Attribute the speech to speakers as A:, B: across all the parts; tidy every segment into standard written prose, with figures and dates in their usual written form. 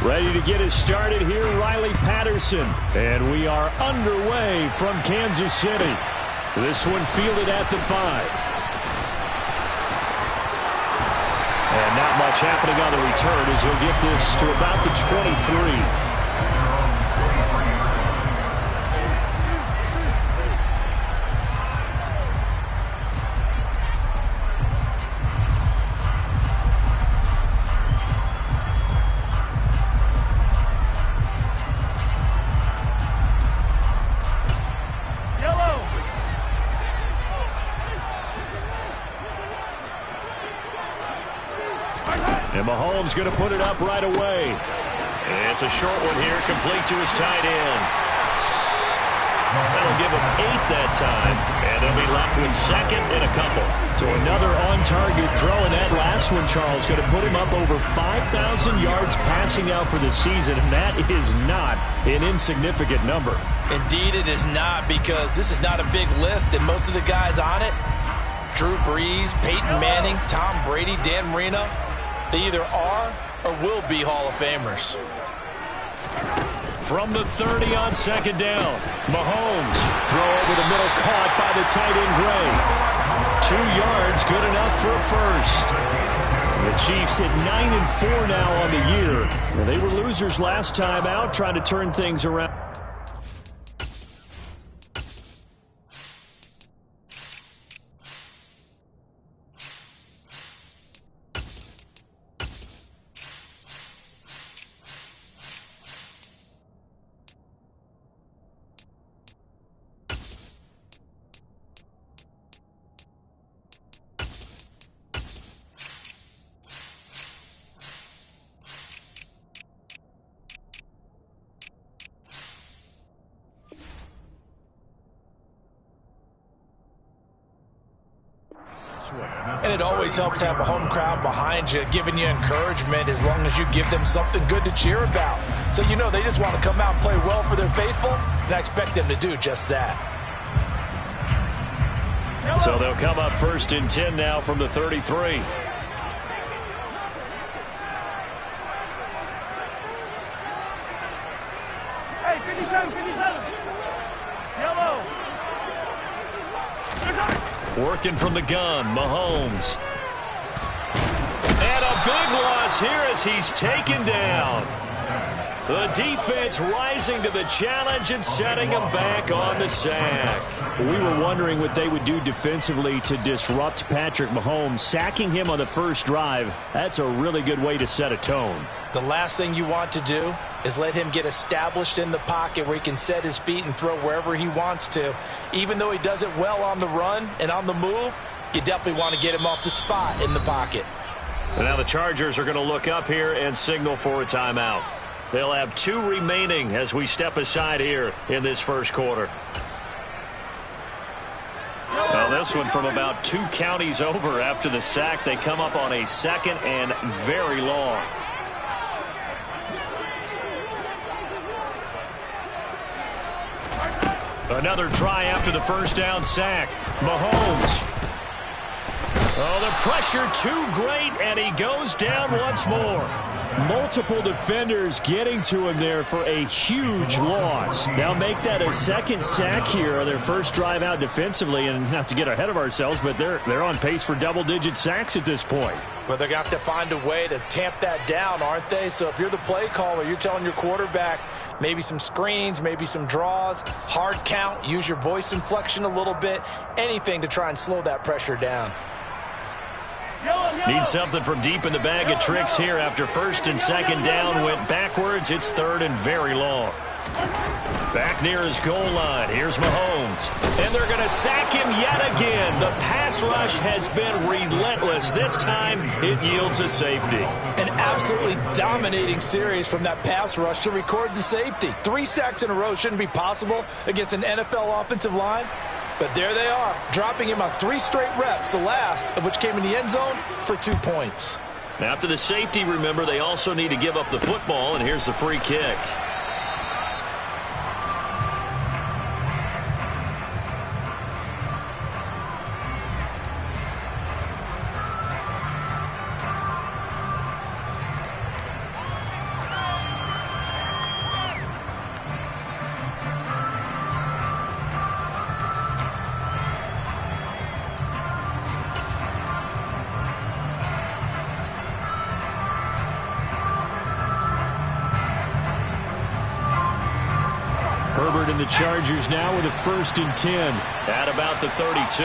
A: Ready to get us started here, Riley Patterson. And we are underway from Kansas City. This one fielded at the 5. And not much happening on the return as he'll get this to about the 23. And Mahomes going to put it up right away. And it's a short one here, complete to his tight end. That'll give him 8 that time. And they'll be left with second and a couple. So another on-target throw, and that last one, Charles, going to put him up over 5,000 yards passing out for the season. And that is not an insignificant number.
B: Indeed it is not, because this is not a big list, and most of the guys on it, Drew Brees, Peyton Manning, Tom Brady, Dan Marino, they either are or will be Hall of Famers.
A: From the 30 on second down, Mahomes, throw over the middle, caught by the tight end Gray. 2 yards, good enough for a first. The Chiefs at 9-4 now on the year. Well, they were losers last time out, trying to turn things around.
B: And it always helps to have a home crowd behind you, giving you encouragement as long as you give them something good to cheer about. So you know they just want to come out and play well for their faithful, and I expect them to do just that.
A: So they'll come up first and 10 now from the 33.
C: Hey, 57, 57. Yellow.
A: Working from the gun, Mahomes. And a big loss here as he's taken down. The defense rising to the challenge and setting him back on the sack. We were wondering what they would do defensively to disrupt Patrick Mahomes. Sacking him on the first drive, that's a really good way to set a tone.
B: The last thing you want to do is let him get established in the pocket where he can set his feet and throw wherever he wants to. Even though he does it well on the run and on the move, you definitely want to get him off the spot in the pocket.
A: And now the Chargers are going to look up here and signal for a timeout. They'll have 2 remaining as we step aside here in this first quarter. Well, this one from about 2 counties over after the sack. They come up on a second and very long. Another try after the first down sack. Mahomes. Oh, the pressure too great, and he goes down once more. Multiple defenders getting to him there for a huge loss. Now make that a second sack here on their first drive out defensively, and not to get ahead of ourselves, but they're on pace for double-digit sacks at this point.
B: But they're going to have to find a way to tamp that down, aren't they? So if you're the play caller, you're telling your quarterback maybe some screens, maybe some draws, hard count, use your voice inflection a little bit, anything to try and slow that pressure down.
A: Need something from deep in the bag of tricks here after first and second down went backwards. It's third and very long. Back near his goal line. Here's Mahomes. And they're going to sack him yet again. The pass rush has been relentless. This time it yields a safety.
B: An absolutely dominating series from that pass rush to record the safety. 3 sacks in a row shouldn't be possible against an NFL offensive line. But there they are, dropping him on 3 straight reps, the last of which came in the end zone for 2 points.
A: After the safety, remember, they also need to give up the football, and here's the free kick. and the Chargers now with a 1st and 10 at about the 32.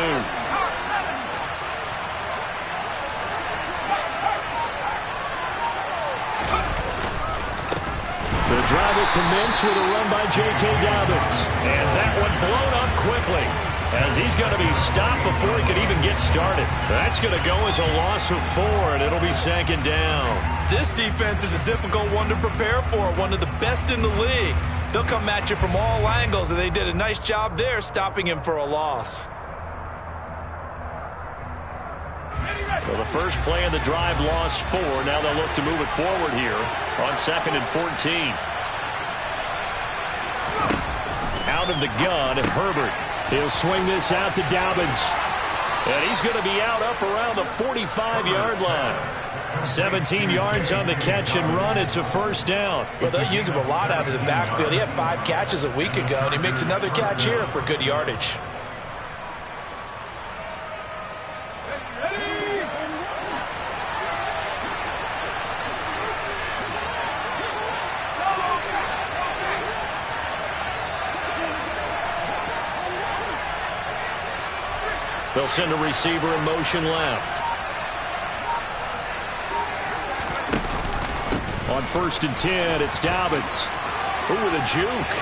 A: The drive will commence with a run by J.K. Dobbins. And that one blown up quickly, as he's going to be stopped before he could even get started. That's going to go as a loss of 4, and it'll be 2nd down.
B: This defense is a difficult one to prepare for, one of the best in the league. They'll come at you from all angles, and they did a nice job there stopping him for a loss.
A: Well, the first play of the drive lost 4. Now they'll look to move it forward here on 2nd and 14. Out of the gun, Herbert. He'll swing this out to Dobbins. And he's going to be out up around the 45-yard line. 17 yards on the catch and run. It's a 1st down.
B: Well, they'll use him a lot out of the backfield. He had 5 catches a week ago, and he makes another catch here for good yardage.
A: They'll send a receiver in motion left. On 1st and 10, it's Dobbins. Ooh, with a juke.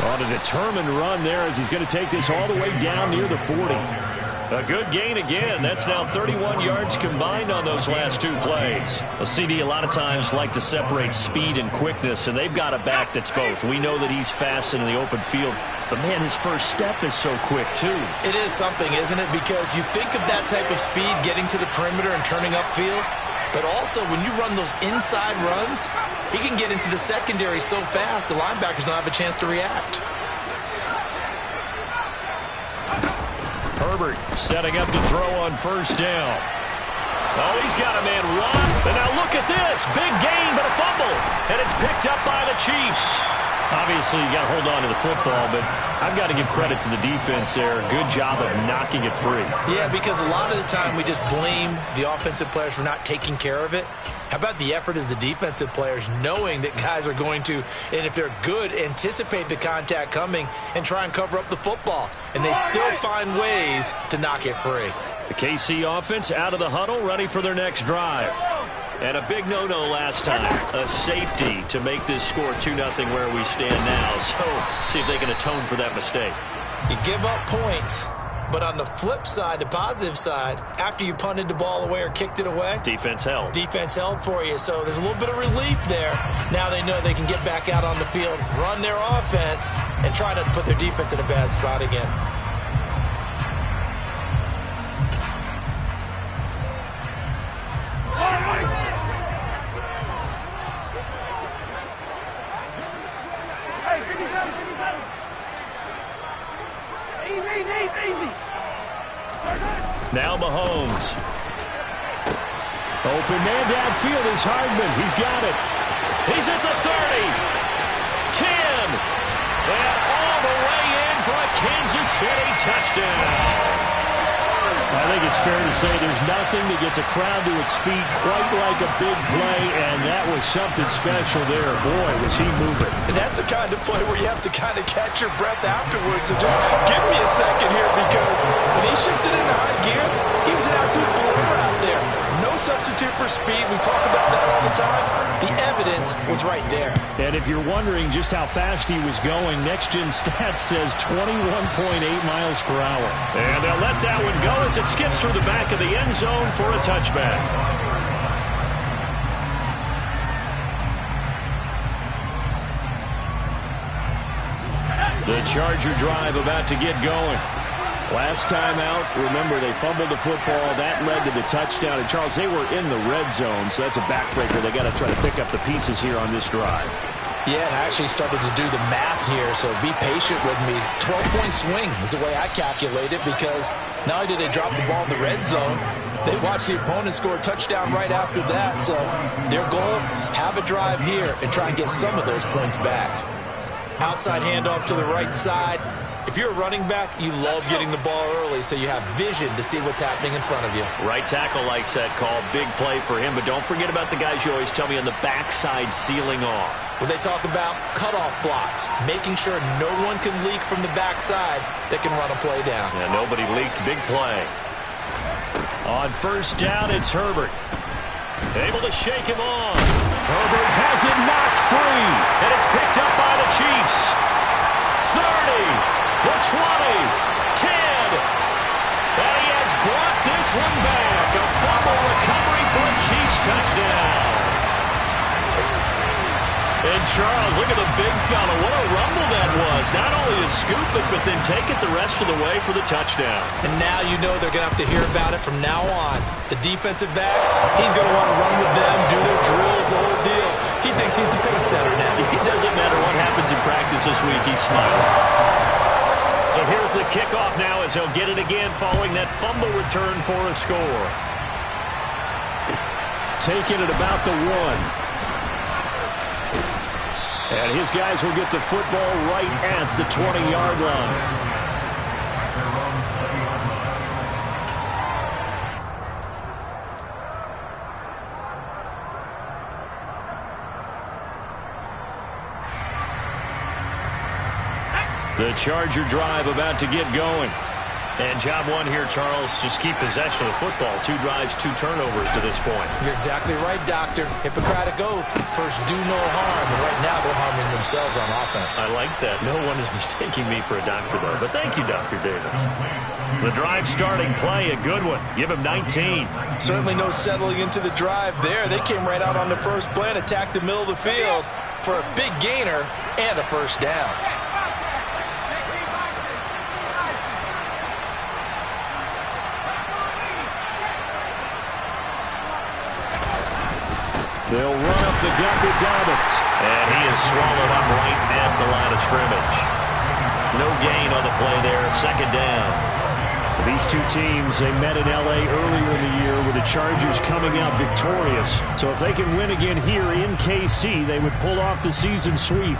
A: On a determined run there as he's going to take this all the way down near the 40. A good gain again. That's now 31 yards combined on those last 2 plays. A CD a lot of times like to separate speed and quickness, and they've got a back that's both. We know that he's fast in the open field, but man, his first step is so quick too.
B: It is something, isn't it? Because you think of that type of speed getting to the perimeter and turning upfield, but also when you run those inside runs, he can get into the secondary so fast the linebackers don't have a chance to react.
A: Herbert setting up to throw on 1st down. Oh, he's got a man run. And now look at this. Big gain, but a fumble. And it's picked up by the Chiefs. Obviously, you got to hold on to the football, but I've got to give credit to the defense there. Good job of knocking it free.
B: Yeah, because a lot of the time we just blame the offensive players for not taking care of it. How about the effort of the defensive players knowing that guys are going to, and if they're good, anticipate the contact coming and try and cover up the football. And they still find ways to knock it free.
A: The KC offense out of the huddle, ready for their next drive. And a big no-no last time. A safety to make this score 2-0 where we stand now. So see if they can atone for that mistake.
B: You give up points, but on the flip side, the positive side, after you punted the ball away or kicked it away,
A: defense held.
B: Defense held for you. So there's a little bit of relief there. Now they know they can get back out on the field, run their offense, and try not to put their defense in a bad spot again.
A: Now Mahomes. Open man downfield is Hardman. He's got it. He's at the 30. 10. And all the way in for a Kansas City touchdown. I think it's fair to say there's nothing that gets a crowd to its feet quite like a big play, and that was something special there. Boy, was he moving.
B: And that's the kind of play where you have to kind of catch your breath afterwards. So just give me a second here, because when he shifted into high gear, he was an absolute blur out there. No substitute for speed. We talk about that all the time. The evidence was right there.
A: And if you're wondering just how fast he was going, Next Gen Stats says 21.8 miles per hour. And they'll let that one go as it skips through the back of the end zone for a touchback. The Charger drive about to get going. Last time out, remember, they fumbled the football. That led to the touchdown. And, Charles, they were in the red zone, so that's a backbreaker. They got to try to pick up the pieces here on this drive.
B: Yeah, and I actually started to do the math here, so be patient with me. 12-point swing is the way I calculate it, because not only did they drop the ball in the red zone, they watched the opponent score a touchdown right after that. So their goal, have a drive here and try and get some of those points back. Outside handoff to the right side. If you're a running back, you love getting the ball early so you have vision to see what's happening in front of you.
A: Right tackle likes that call. Big play for him, but don't forget about the guys you always tell me on the backside sealing off.
B: Well, they talk about cutoff blocks, making sure no one can leak from the backside that can run a play down.
A: Yeah, nobody leaked. Big play. On first down, it's Herbert. Able to shake him off. Herbert has it knocked free, and it's picked up by the Chiefs. 30. The 20, 10, and he has brought this one back. A fumble recovery for a Chiefs touchdown. And Charles, look at the big fella. What a rumble that was. Not only to scoop it, but then take it the rest of the way for the touchdown.
B: And now you know they're going to have to hear about it from now on. The defensive backs, he's going to want to run with them, do their drills, the whole deal. He thinks he's the pace setter now.
A: It doesn't matter what happens in practice this week. He's smiling. So here's the kickoff now as he'll get it again following that fumble return for a score. Taking it about the 1. And his guys will get the football right at the 20-yard line. The Charger drive about to get going. And job one here, Charles, just keep possession of the football. 2 drives, 2 turnovers to this point.
B: You're exactly right, Doctor. Hippocratic oath. First, do no harm. And right now, they're harming themselves on offense.
A: I like that. No one is mistaking me for a doctor, though. But thank you, Dr. Davis. The drive starting play, a good one. Give him 19.
B: Certainly no settling into the drive there. They came right out on the first play and attacked the middle of the field for a big gainer and a first down.
A: They'll run up the gut with Dobbins. And he is swallowed up right at the line of scrimmage. No gain on the play there. Second down. These two teams, they met in L.A. earlier in the year with the Chargers coming out victorious. So if they can win again here in KC, they would pull off the season sweep.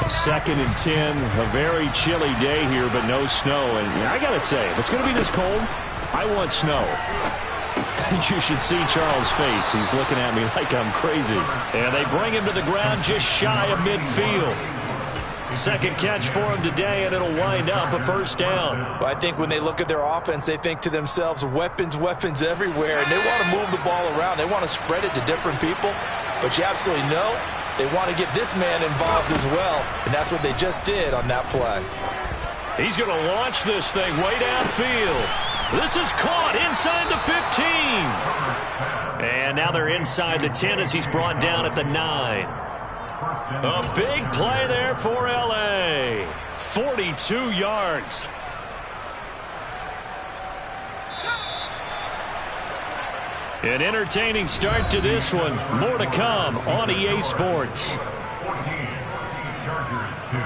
A: 2nd and 10. A very chilly day here, but no snow. And I got to say, if it's going to be this cold, I want snow. You should see Charles' face. He's looking at me like I'm crazy. And they bring him to the ground just shy of midfield. Second catch for him today, and it'll wind up a first down.
B: Well, I think when they look at their offense, they think to themselves, weapons, weapons everywhere. And they want to move the ball around. They want to spread it to different people. But you absolutely know they want to get this man involved as well. And that's what they just did on that play.
A: He's going to launch this thing way downfield. This is caught inside the 15. And now they're inside the 10 as he's brought down at the 9. A big play there for L.A. 42 yards. An entertaining start to this one. More to come on EA Sports.
C: 14, Chargers 2.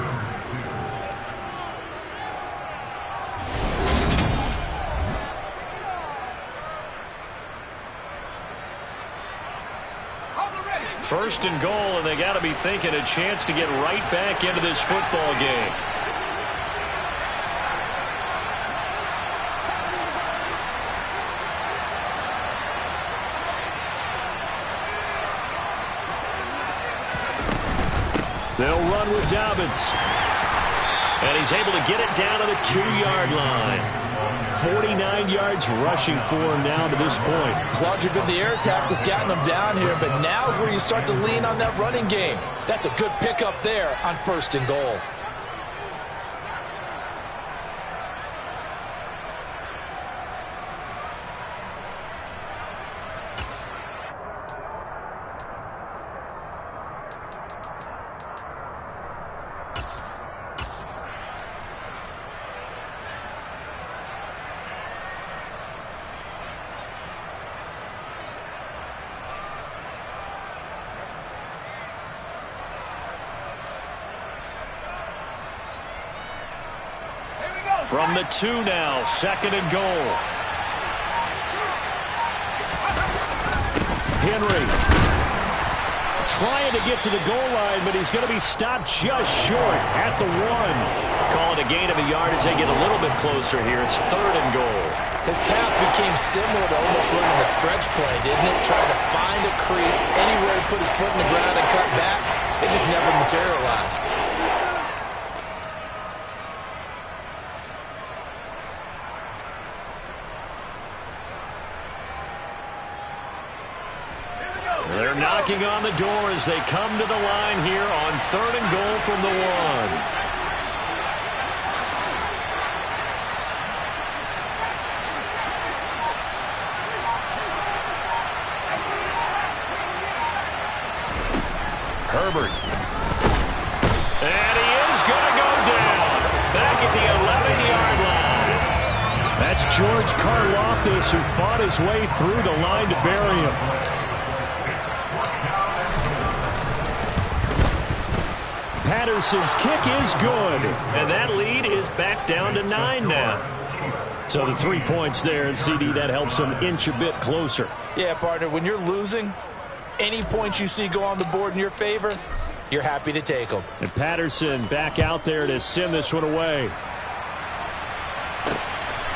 A: First and goal, and they got to be thinking a chance to get right back into this football game. They'll run with Dobbins. And he's able to get it down to the 2-yard line. 49 yards rushing for him now to this point.
B: It's largely been the air attack that's gotten him down here, but now is where you start to lean on that running game. That's a good pickup there on first and goal.
A: From the 2 now, 2nd and goal. Henry trying to get to the goal line, but he's going to be stopped just short at the 1. Call it a gain of a yard as they get a little bit closer here. It's 3rd and goal.
B: His path became similar to almost running a stretch play, didn't it? Trying to find a crease, anywhere to put his foot in the ground and cut back. It just never materialized.
A: They're knocking on the door as they come to the line here on 3rd and goal from the 1. Herbert. And he is going to go down. Back at the 11-yard line. That's George Karlaftis who fought his way through the line to bury him. Patterson's kick is good. And that lead is back down to 9 now. So the 3 points there, and CD, that helps them inch a bit closer.
B: Yeah, partner, when you're losing, any points you see go on the board in your favor, you're happy to take them.
A: And Patterson back out there to send this one away.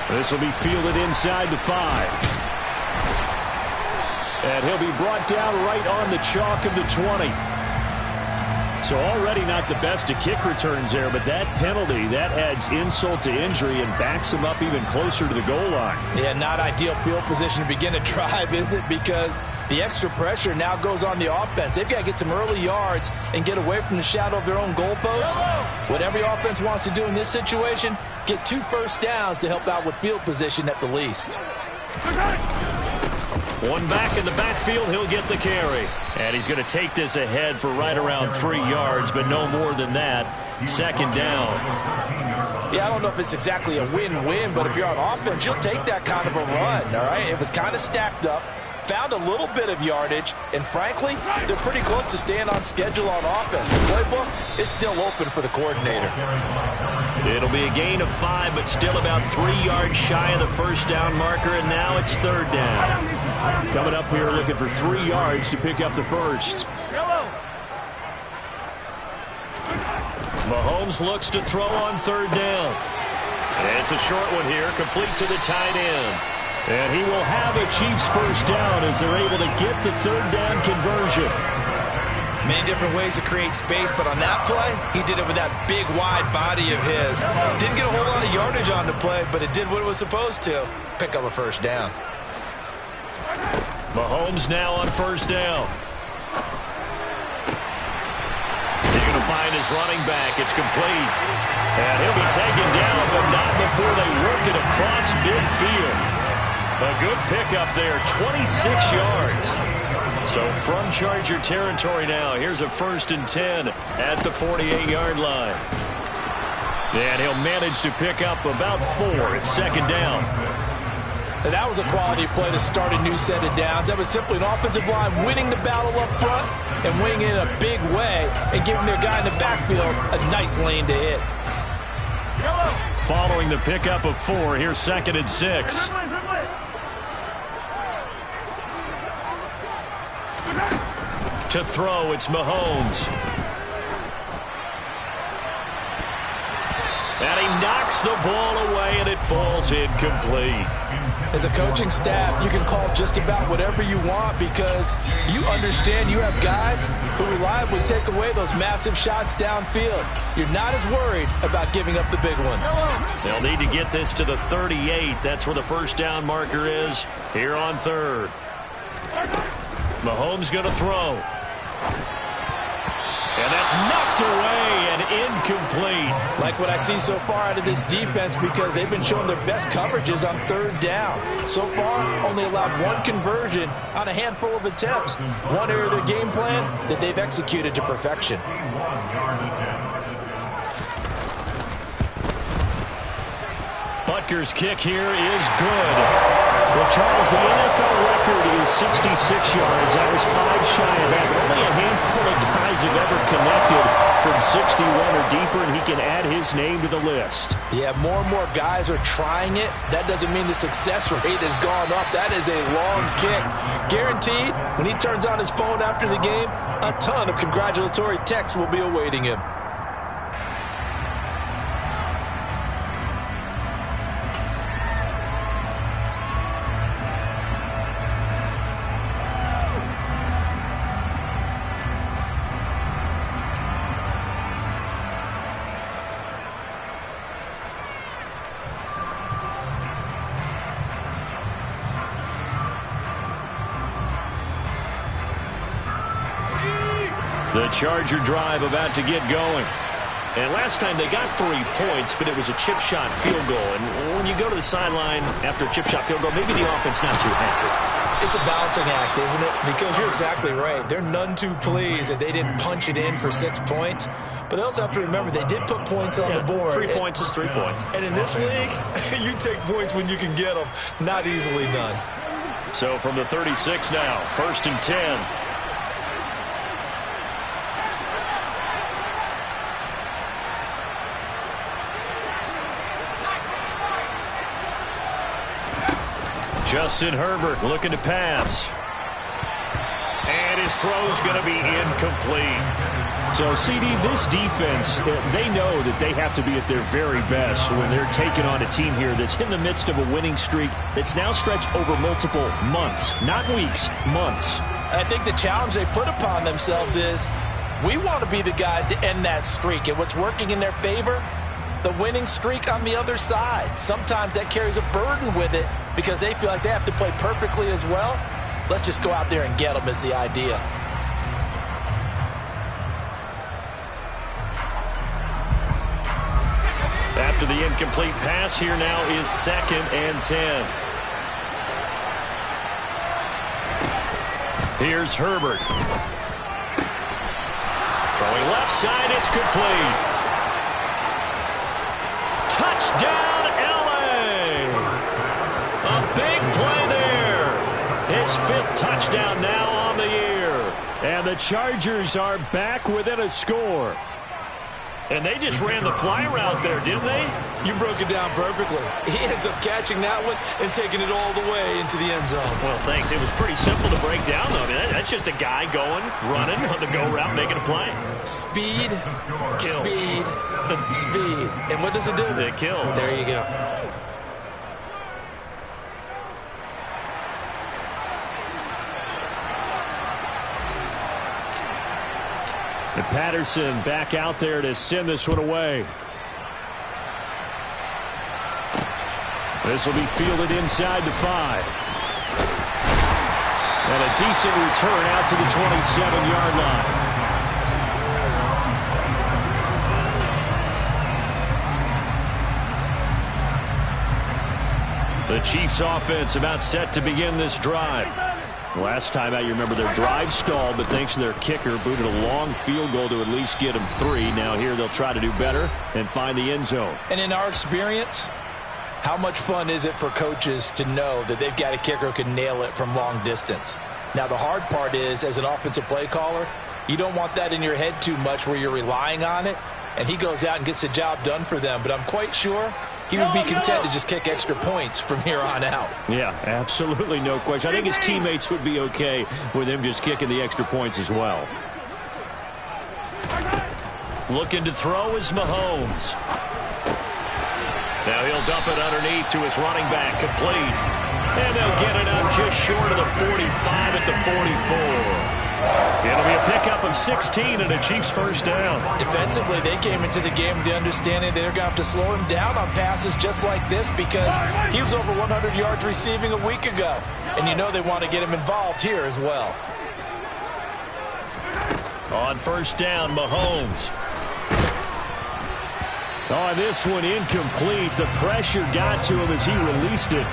A: This will be fielded inside the 5. And he'll be brought down right on the chalk of the 20. So already not the best of kick returns there, but that penalty, that adds insult to injury and backs him up even closer to the goal line.
B: Yeah, not ideal field position to begin a drive, is it? Because the extra pressure now goes on the offense. They've got to get some early yards and get away from the shadow of their own goalposts. What every offense wants to do in this situation, get 2 first downs to help out with field position at the least.
A: One back in the backfield, he'll get the carry. And he's going to take this ahead for right around 3 yards, but no more than that. 2nd down.
B: Yeah, I don't know if it's exactly a win-win, but if you're on offense, you'll take that kind of a run, all right? It was kind of stacked up, found a little bit of yardage, and frankly, they're pretty close to staying on schedule on offense. The playbook is still open for the coordinator.
A: It'll be a gain of 5, but still about 3 yards shy of the first down marker, and now it's 3rd down. Coming up here looking for 3 yards to pick up the first. Mahomes looks to throw on 3rd down. It's a short one here, complete to the tight end. And he will have a Chiefs first down as they're able to get the 3rd down conversion.
B: Many different ways to create space, but on that play, he did it with that big, wide body of his. Didn't get a whole lot of yardage on the play, but it did what it was supposed to. Pick up a first down.
A: Mahomes now on 1st down. He's going to find his running back. It's complete. And he'll be taken down, but not before they work it across midfield. A good pickup there, 26 yards. So from Charger territory now, here's a 1st and 10 at the 48-yard line. And he'll manage to pick up about 4 at 2nd down.
B: And that was a quality play to start a new set of downs. That was simply an offensive line winning the battle up front and winning it in a big way and giving their guy in the backfield a nice lane to hit.
A: Following the pickup of 4, here's 2nd and 6. To throw, it's Mahomes. And he knocks the ball away, and it falls incomplete.
B: As a coaching staff, you can call just about whatever you want because you understand you have guys who reliably take away those massive shots downfield. You're not as worried about giving up the big one.
A: They'll need to get this to the 38. That's where the first down marker is here on 3rd. Mahomes going to throw. And that's knocked away and incomplete.
B: Like what I see so far out of this defense because they've been showing their best coverages on 3rd down. So far, only allowed 1 conversion on a handful of attempts. One area of their game plan that they've executed to perfection.
A: Butker's kick here is good. Well, Charles, the NFL record is 66 yards. That was 5 shy of that. But only a handful of guys have ever connected from 61 or deeper, and he can add his name to the list.
B: Yeah, more and more guys are trying it. That doesn't mean the success rate has gone up. That is a long kick. Guaranteed, when he turns on his phone after the game, a ton of congratulatory texts will be awaiting him.
A: The Charger drive about to get going. And last time they got 3 points, but it was a chip shot field goal. And when you go to the sideline after a chip shot field goal, maybe the offense not too happy.
D: It's a balancing act, isn't it? Because you're exactly right. They're none too pleased that they didn't punch it in for 6 points. But they also have to remember they did put points on the board.
A: 3 points is 3 points.
D: And in this league, you take points when you can get them. Not easily done.
A: So from the 36 now, 1st and 10. Justin Herbert looking to pass. And his throw's going to be incomplete. So, CD, this defense, they know that they have to be at their very best when they're taking on a team here that's in the midst of a winning streak that's now stretched over multiple months, not weeks, months.
B: I think the challenge they put upon themselves is we want to be the guys to end that streak. And what's working in their favor? The winning streak on the other side. Sometimes that carries a burden with it because they feel like they have to play perfectly as well. Let's just go out there and get them is the idea.
A: After the incomplete pass, here now is 2nd and 10. Here's Herbert. Throwing left side, it's complete. Touchdown, L.A. A big play there. His 5th touchdown now on the year. And the Chargers are back within a score. And they just ran the fly route there, didn't they?
D: You broke it down perfectly. He ends up catching that one and taking it all the way into the end zone.
A: Well, thanks. It was pretty simple to break down, though. I mean, that's just a guy going, running on the go route, making a play.
D: Speed,
A: Kills.
D: speed, speed. And what does it do?
A: It kills.
D: There you go.
A: And Patterson back out there to send this one away. This will be fielded inside the 5. And a decent return out to the 27-yard line. The Chiefs offense about set to begin this drive. Last time out, you remember their drive stalled, but thanks to their kicker, booted a long field goal to at least get them 3. Now here they'll try to do better and find the end zone.
B: And in our experience, how much fun is it for coaches to know that they've got a kicker who can nail it from long distance? Now, the hard part is, as an offensive play caller, you don't want that in your head too much where you're relying on it, and he goes out and gets the job done for them. But I'm quite sure he would be content to just kick extra points from here on out.
A: Yeah, absolutely no question. I think his teammates would be okay with him just kicking the extra points as well. Looking to throw is Mahomes. Now he'll dump it underneath to his running back, complete. And they'll get it up just short of the 45 at the 44. It'll be a pickup of 16 and a Chiefs first down.
B: Defensively, they came into the game with the understanding they're going to have to slow him down on passes just like this because he was over 100 yards receiving a week ago. And you know they want to get him involved here as well.
A: On first down, Mahomes. Oh, this one incomplete. The pressure got to him as he released it.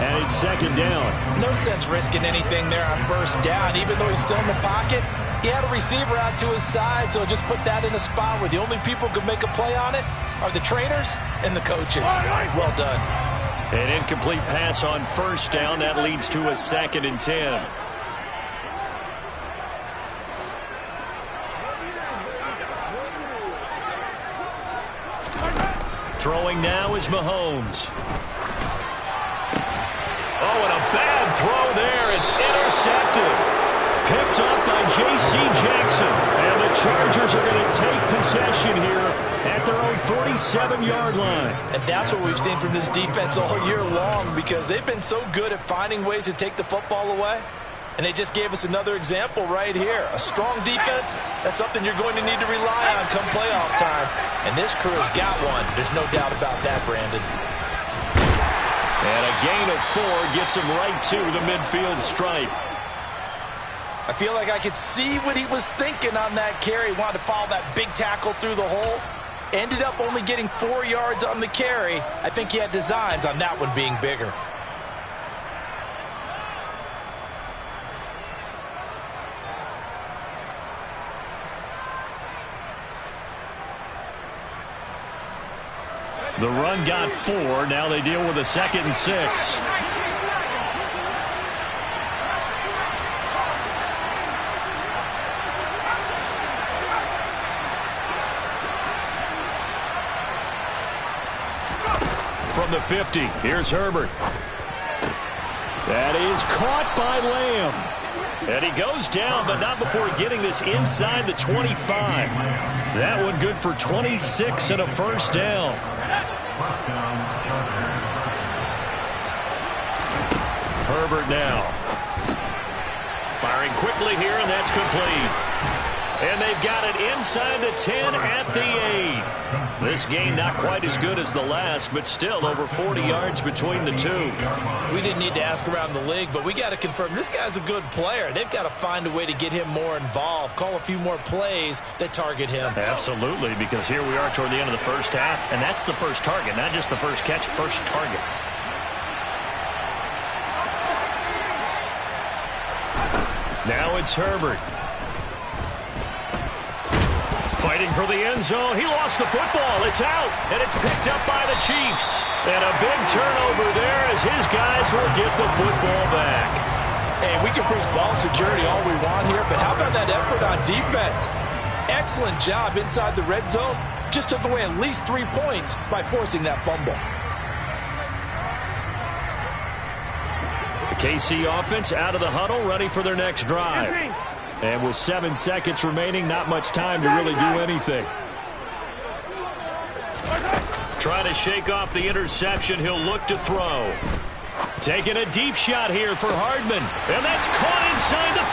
A: And it's 2nd down.
B: No sense risking anything there on first down. Even though he's still in the pocket, he had a receiver out to his side, so just put that in a spot where the only people who could make a play on it are the trainers and the coaches. Well done.
A: An incomplete pass on first down. That leads to a 2nd and 10. Throwing now is Mahomes. Oh, and a bad throw there. It's intercepted. Picked up by J.C. Jackson. And the Chargers are going to take possession here at their own 47-yard line.
B: And that's what we've seen from this defense all year long, because they've been so good at finding ways to take the football away. And they just gave us another example right here. A strong defense, that's something you're going to need to rely on come playoff time. And this crew has got one. There's no doubt about that, Brandon.
A: And a gain of 4 gets him right to the midfield stripe.
B: I feel like I could see what he was thinking on that carry. Wanted to follow that big tackle through the hole. Ended up only getting 4 yards on the carry. I think he had designs on that one being bigger.
A: The run got 4. Now they deal with a 2nd and 6. From the 50, here's Herbert. That is caught by Lamb. And he goes down, but not before getting this inside the 25. That one good for 26 and a first down. Herbert now. Firing quickly here, and that's complete. And they've got it inside the 10 at the 8. This game not quite as good as the last, but still over 40 yards between the two.
D: We didn't need to ask around the league, but we got to confirm this guy's a good player. They've got to find a way to get him more involved, call a few more plays that target him.
A: Absolutely, because here we are toward the end of the first half, and that's the first target, not just the first catch, first target. Now it's Herbert. Fighting for the end zone. He lost the football. It's out, and it's picked up by the Chiefs. And a big turnover there as his guys will get the football back.
B: Hey, we can preach ball security all we want here, but how about that effort on defense? Excellent job inside the red zone. Just took away at least 3 points by forcing that fumble.
A: The KC offense out of the huddle, ready for their next drive. And with 7 seconds remaining, not much time to really do anything. Trying to shake off the interception. He'll look to throw. Taking a deep shot here for Hardman. And that's caught inside the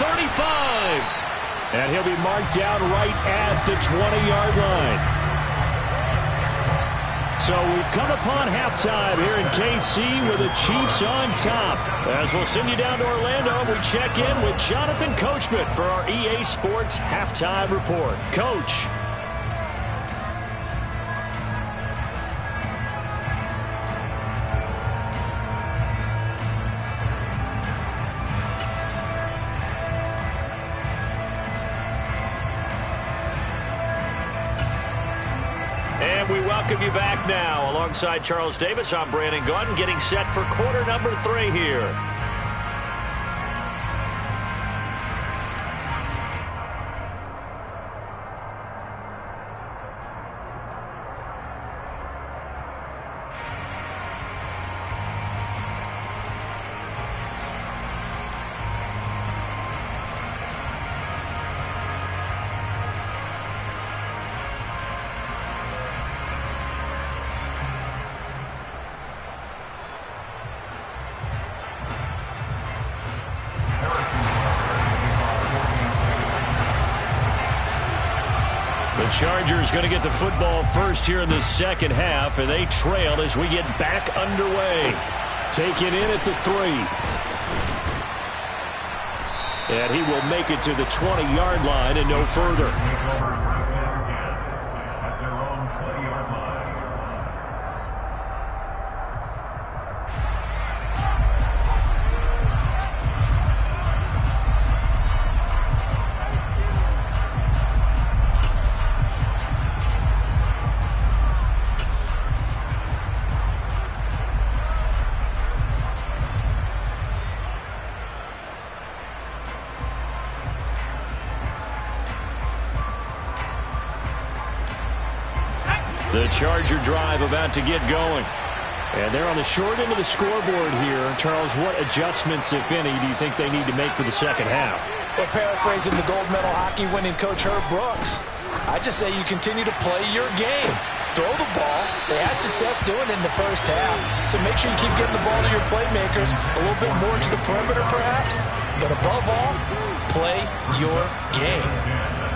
A: 35. And he'll be marked down right at the 20-yard line. So we've come upon halftime here in KC with the Chiefs on top. As we'll send you down to Orlando, we check in with Jonathan Coachman for our EA Sports Halftime Report. Coach. And we welcome you back now. Alongside Charles Davis, I'm Brandon Gaudin, getting set for quarter number 3 here. Chargers going to get the football first here in the second half, and they trail as we get back underway. Taken in at the 3. And he will make it to the 20-yard line and no further. The Charger drive about to get going. And they're on the short end of the scoreboard here. Charles, what adjustments, if any, do you think they need to make for the second half?
B: Well, paraphrasing the gold medal hockey winning coach Herb Brooks, I just say you continue to play your game. Throw the ball. They had success doing it in the first half. So make sure you keep getting the ball to your playmakers, a little bit more to the perimeter perhaps. But above all, play your game.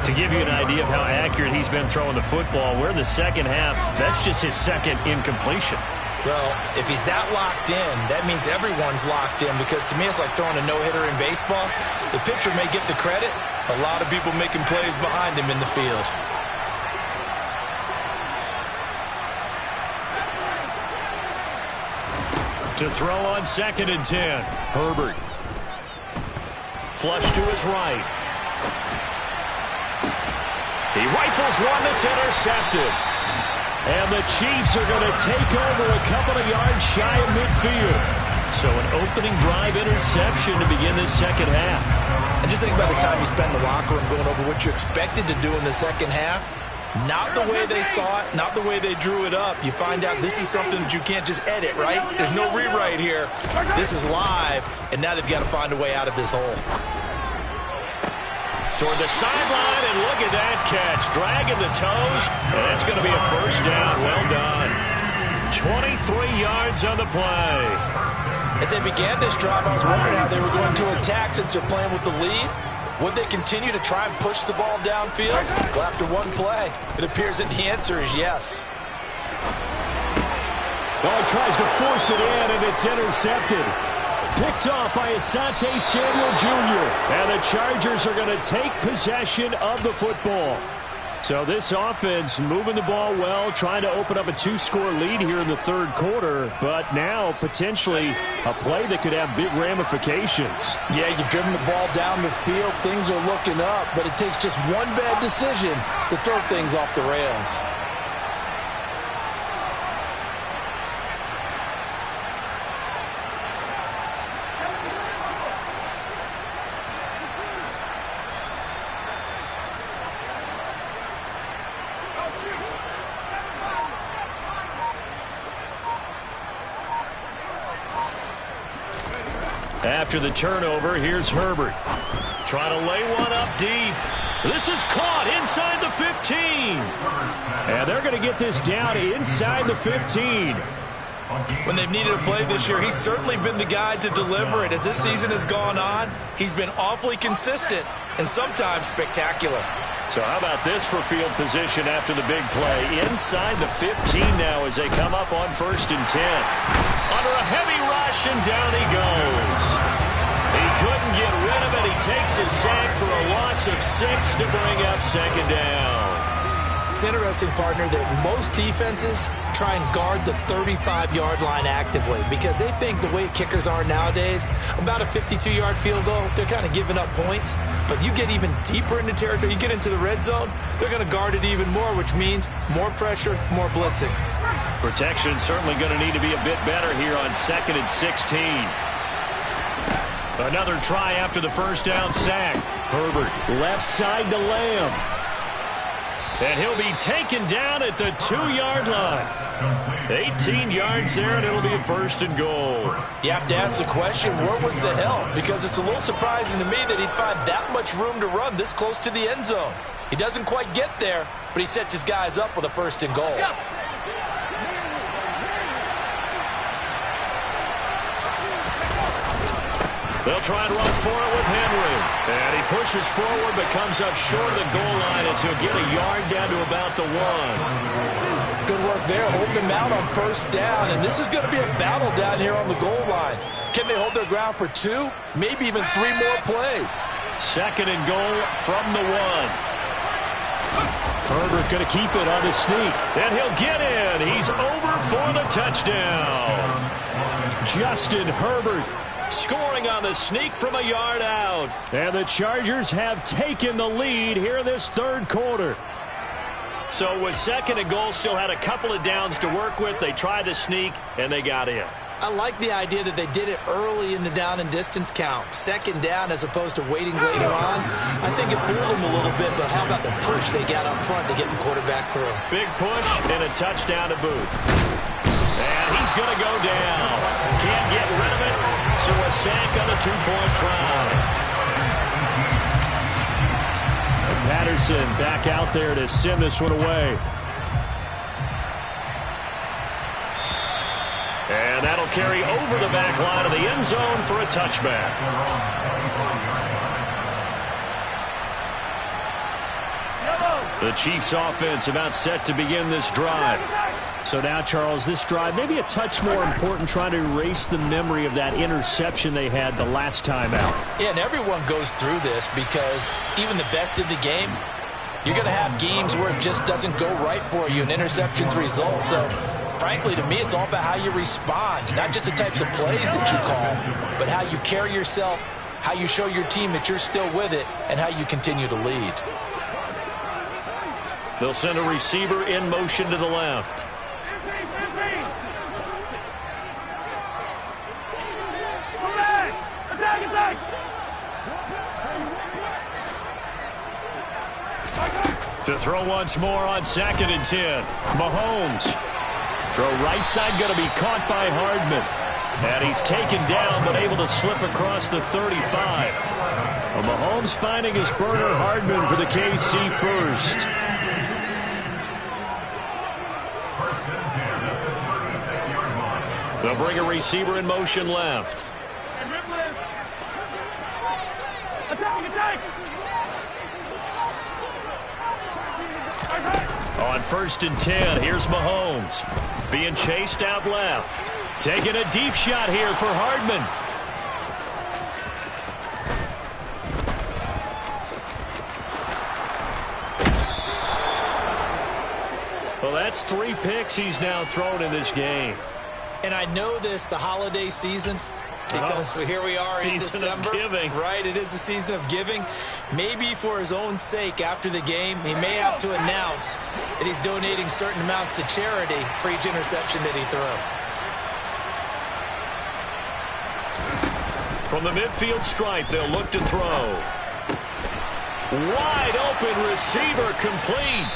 A: To give you an idea of how accurate he's been throwing the football, we're in the second half. That's just his second incompletion.
D: Well, if he's that locked in, that means everyone's locked in, because to me it's like throwing a no-hitter in baseball. The pitcher may get the credit. A lot of people making plays behind him in the field.
A: To throw on 2nd and 10. Herbert. Flush to his right. He rifles one that's intercepted. And the Chiefs are going to take over a couple of yards shy of midfield. So an opening drive interception to begin this second half.
D: And just think about the time you spend in the locker room going over what you expected to do in the second half. Not the way they saw it, not the way they drew it up. You find out this is something that you can't just edit, right? There's no rewrite here. This is live, and now they've got to find a way out of this hole.
A: Toward the sideline, and look at that catch. Dragging the toes, and it's going to be a first down. Well done. 23 yards on the play.
B: As they began this drive, I was wondering how they were going to attack since they're playing with the lead. Would they continue to try and push the ball downfield? Well, after one play, it appears that the answer is yes.
A: Well, he tries to force it in, and it's intercepted. Picked off by Asante Samuel Jr. And the Chargers are going to take possession of the football. So this offense moving the ball well, trying to open up a 2-score lead here in the third quarter, but now potentially a play that could have big ramifications.
B: Yeah, you've driven the ball down the field. Things are looking up, but it takes just one bad decision to throw things off the rails.
A: After the turnover, here's Herbert. Trying to lay one up deep. This is caught inside the 15. And they're going to get this down inside the 15.
D: When they've needed a play this year, he's certainly been the guy to deliver it. As this season has gone on, he's been awfully consistent and sometimes spectacular.
A: So how about this for field position after the big play? Inside the 15 now as they come up on 1st and 10. Under a heavy rush, and down he goes. He couldn't get rid of it. He takes a sack for a loss of 6 to bring up 2nd down.
D: It's interesting, partner, that most defenses try and guard the 35-yard line actively because they think the way kickers are nowadays, about a 52-yard field goal, they're kind of giving up points. But you get even deeper into territory, you get into the red zone, they're going to guard it even more, which means more pressure, more blitzing.
A: Protection certainly going to need to be a bit better here on 2nd and 16. Another try after the first down sack. Herbert left side to Lamb. And he'll be taken down at the 2-yard line. 18 yards there, and it'll be a 1st and goal.
B: You have to ask the question, where was the help? Because it's a little surprising to me that he'd find that much room to run this close to the end zone. He doesn't quite get there, but he sets his guys up with a 1st and goal.
A: They'll try and run for it with Henry. And he pushes forward but comes up short of the goal line as he'll get a yard down to about the 1.
B: Good work there, holding him out on 1st down. And this is going to be a battle down here on the goal line. Can they hold their ground for 2, maybe even 3 more plays?
A: 2nd and goal from the 1. Herbert going to keep it on his sneak. And he'll get in. He's over for the touchdown. Justin Herbert scoring on the sneak from a yard out. And the Chargers have taken the lead here in this third quarter. So with 2nd and goal, still had a couple of downs to work with. They tried the sneak, and they got in.
D: I like the idea that they did it early in the down and distance count. Second down as opposed to waiting later on. I think it fooled them a little bit, but how about the push they got up front to get the quarterback through?
A: Big push and a touchdown to boot. And he's going to go down. Can't get rid of it, so a sack on a two-point try. And Patterson back out there to send this one away. And that'll carry over the back line of the end zone for a touchback. The Chiefs offense about set to begin this drive. So now, Charles, this drive maybe a touch more important, trying to erase the memory of that interception they had the last time out.
D: Yeah, and everyone goes through this because even the best in the game, you're going to have games where it just doesn't go right for you, and interceptions result. So, frankly, to me, it's all about how you respond, not just the types of plays that you call, but how you carry yourself, how you show your team that you're still with it, and how you continue to lead.
A: They'll send a receiver in motion to the left. To throw once more on 2nd and 10. Mahomes. Throw right side, going to be caught by Hardman. And he's taken down, but able to slip across the 35. Well, Mahomes finding his burner, Hardman for the KC first. They'll bring a receiver in motion left. On 1st and 10, here's Mahomes. Being chased out left. Taking a deep shot here for Hardman. Well, that's 3 picks he's now thrown in this game.
D: And I know this, the holiday season, because here we are in December. Right, it is the season of giving. Maybe for his own sake after the game, he may have to announce that he's donating certain amounts to charity for each interception that he threw.
A: From the midfield stripe, they'll look to throw. Wide open receiver, complete.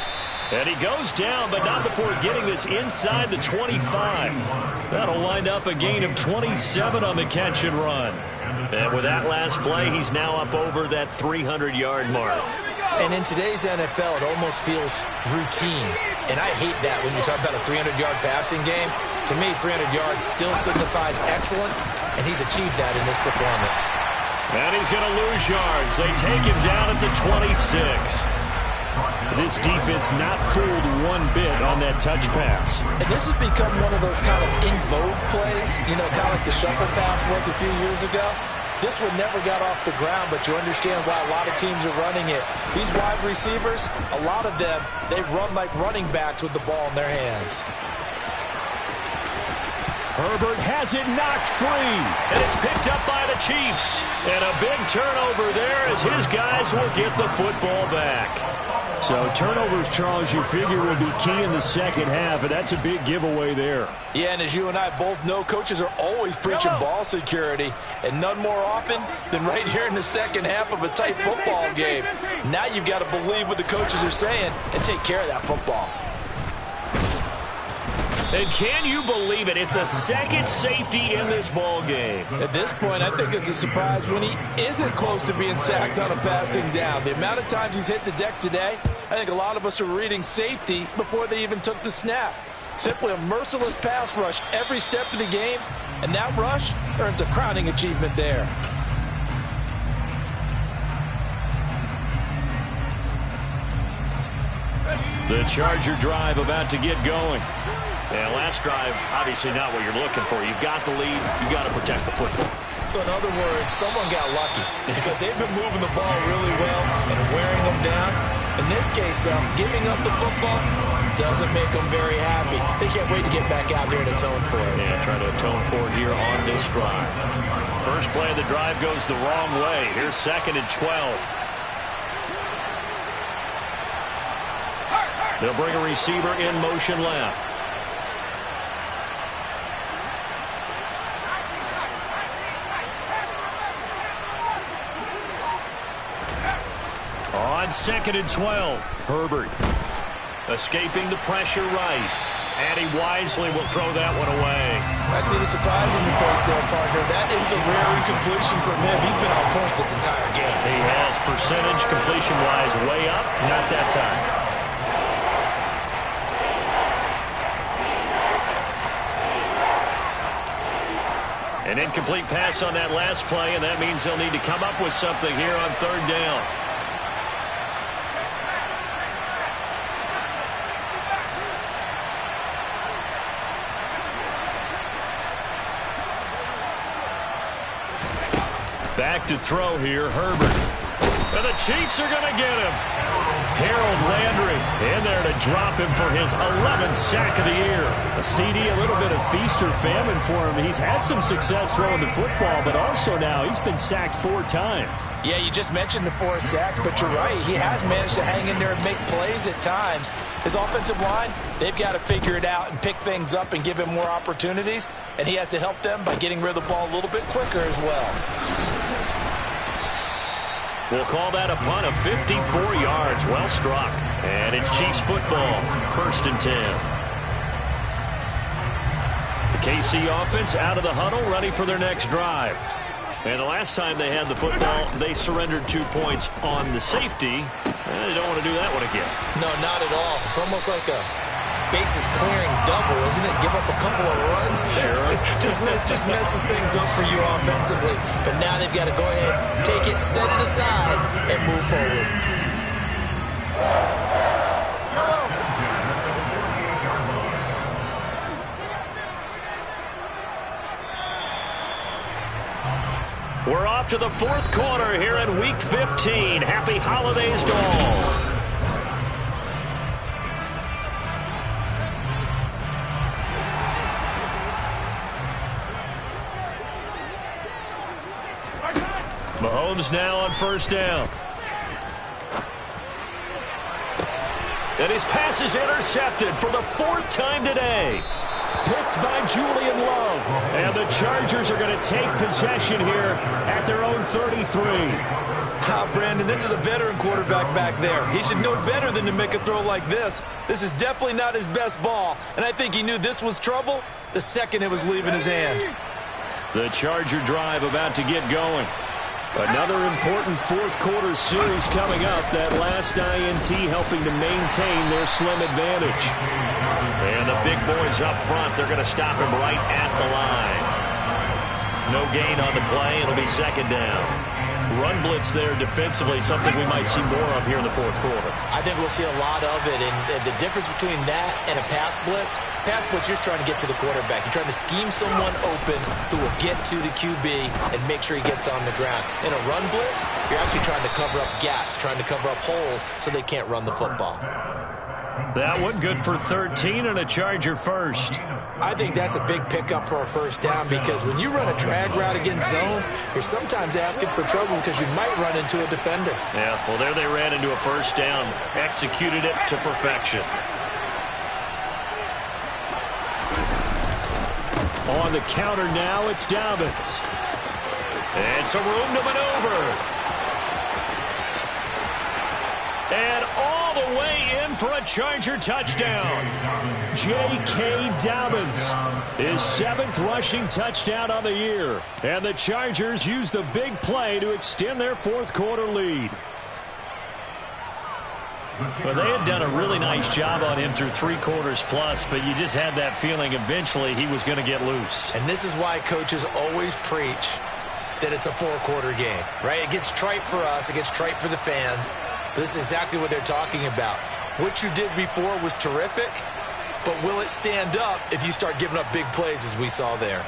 A: And he goes down, but not before getting this inside the 25. That'll wind up a gain of 27 on the catch and run. And with that last play, he's now up over that 300-yard mark.
D: And in today's NFL, it almost feels routine. And I hate that when you talk about a 300-yard passing game. To me, 300 yards still signifies excellence, and he's achieved that in this performance.
A: And he's going to lose yards. They take him down at the 26. This defense not fooled one bit on that touch pass.
B: And this has become one of those kind of in vogue plays, you know, kind of like the shuffle pass was a few years ago. This one never got off the ground, but you understand why a lot of teams are running it. These wide receivers, a lot of them, they run like running backs with the ball in their hands.
A: Herbert has it knocked free, and it's picked up by the Chiefs. And a big turnover there as his guys will get the football back. So turnovers, Charles, you figure will be key in the second half, and that's a big giveaway there.
B: Yeah, and as you and I both know, coaches are always preaching ball security, and none more often than right here in the second half of a tight football game. Now you've got to believe what the coaches are saying and take care of that football.
A: And can you believe it? It's a second safety in this ball game.
B: At this point, I think it's a surprise when he isn't close to being sacked on a passing down. The amount of times he's hit the deck today, I think a lot of us are reading safety before they even took the snap. Simply a merciless pass rush every step of the game, and that rush earns a crowning achievement there.
A: The Charger drive about to get going. Yeah, last drive, obviously not what you're looking for. You've got the lead. You've got to protect the football.
D: So in other words, someone got lucky because they've been moving the ball really well and wearing them down. In this case, though, giving up the football doesn't make them very happy. They can't wait to get back out there and atone for it.
A: Yeah, try to atone for it here on this drive. First play of the drive goes the wrong way. Here's 2nd and 12. They'll bring a receiver in motion left. on 2nd and 12. Herbert escaping the pressure right. And he wisely will throw that one away.
D: I see the surprise in your face there, partner. That is a rare incompletion from him. He's been on point this entire game.
A: He has percentage completion-wise way up. Not that time. An incomplete pass on that last play, and that means they'll need to come up with something here on 3rd down. Back to throw here, Herbert. And the Chiefs are going to get him. Harold Landry in there to drop him for his 11th sack of the year. A CD, a little bit of feast or famine for him. He's had some success throwing the football, but also now he's been sacked 4 times.
B: Yeah, you just mentioned the 4 sacks, but you're right. He has managed to hang in there and make plays at times. His offensive line, they've got to figure it out and pick things up and give him more opportunities, and he has to help them by getting rid of the ball a little bit quicker as well.
A: We'll call that a punt of 54 yards. Well struck. And it's Chiefs football. 1st and 10. The KC offense out of the huddle, ready for their next drive. And the last time they had the football, they surrendered 2 points on the safety. And they don't want to do that one again.
D: No, not at all. It's almost like a bases clearing double, isn't it? Give up a couple of runs.
A: Sure.
D: just messes things up for you offensively. But now they've got to go ahead, take it, set it aside, and move forward.
A: We're off to the 4th quarter here in Week 15. Happy holidays to all. Mahomes now on 1st down. And his pass is intercepted for the 4th time today. Picked by Julian Love. And the Chargers are going to take possession here at their own 33.
D: Brandon, this is a veteran quarterback back there. He should know better than to make a throw like this. This is definitely not his best ball. And I think he knew this was trouble the second it was leaving his hand.
A: The Charger drive about to get going. Another important 4th quarter series coming up. That last INT helping to maintain their slim advantage. And the big boys up front, they're going to stop him right at the line. No gain on the play. It'll be 2nd down. Run blitz there defensively, something we might see more of here in the 4th quarter.
D: I think we'll see a lot of it, and the difference between that and a pass blitz, you're just trying to get to the quarterback. You're trying to scheme someone open who will get to the QB and make sure he gets on the ground. In a run blitz, you're actually trying to cover up gaps, trying to cover up holes so they can't run the football.
A: That one good for 13 and a Charger first.
D: I think that's a big pickup for a 1st down because when you run a drag route against zone, you're sometimes asking for trouble because you might run into a defender.
A: Yeah, well, there they ran into a 1st down. Executed it to perfection. On the counter now, it's Dobbins. And some room to maneuver. And all the way in for a Charger touchdown. J.K. Dobbins, his 7th rushing touchdown on the year. And the Chargers use the big play to extend their 4th quarter lead. Well, they had done a really nice job on him through 3 quarters plus, but you just had that feeling eventually he was going to get loose.
D: And this is why coaches always preach that it's a 4-quarter game, right? It gets trite for us. It gets trite for the fans. But this is exactly what they're talking about. What you did before was terrific, but will it stand up if you start giving up big plays as we saw there?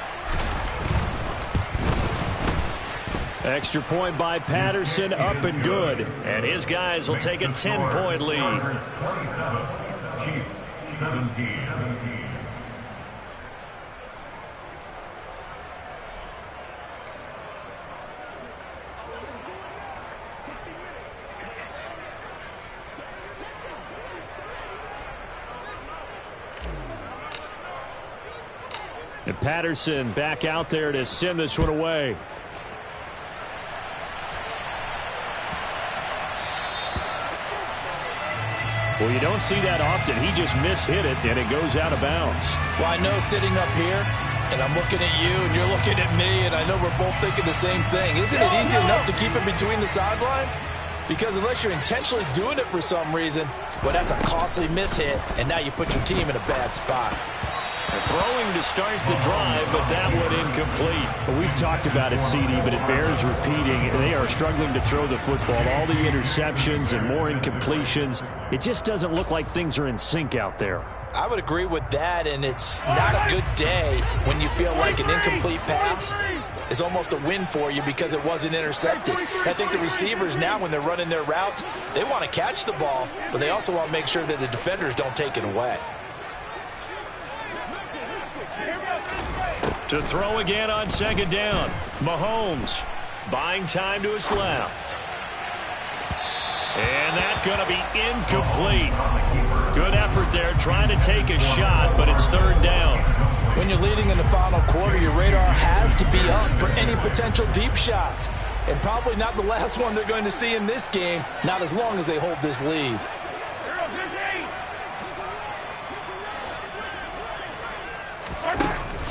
A: Extra point by Patterson, up and good. And his guys will take a 10-point lead.
C: 27, Chiefs 17.
A: And Patterson back out there to send this one away. Well, you don't see that often. He just mishit it, and it goes out of bounds.
B: Well, I know sitting up here, and I'm looking at you, and you're looking at me, and I know we're both thinking the same thing. Isn't it easy enough to keep it between the sidelines? Because unless you're intentionally doing it for some reason, well, that's a costly mishit, and now you put your team in a bad spot.
A: Throwing to start the drive, but that one incomplete. Well, we've talked about it, CD, but it bears repeating. They are struggling to throw the football. All the interceptions and more incompletions. It just doesn't look like things are in sync out there.
B: I would agree with that, and it's not a good day when you feel like an incomplete pass is almost a win for you because it wasn't intercepted. And I think the receivers now, when they're running their routes, they want to catch the ball, but they also want to make sure that the defenders don't take it away.
A: To throw again on second down. Mahomes buying time to his left. And that's going to be incomplete. Good effort there trying to take a shot, but it's third down.
B: When you're leading in the final quarter, your radar has to be up for any potential deep shots. And probably not the last one they're going to see in this game, not as long as they hold this lead.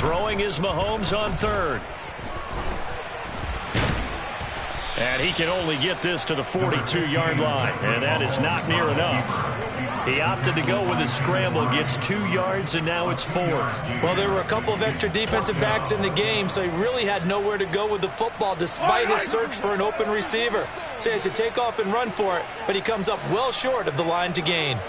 A: Throwing is Mahomes on third. And he can only get this to the 42-yard line, and that is not near enough. He opted to go with a scramble, gets 2 yards, and now it's fourth.
D: Well, there were a couple of extra defensive backs in the game, so he really had nowhere to go with the football despite his search for an open receiver. So he has to take off and run for it, but he comes up well short of the line to gain.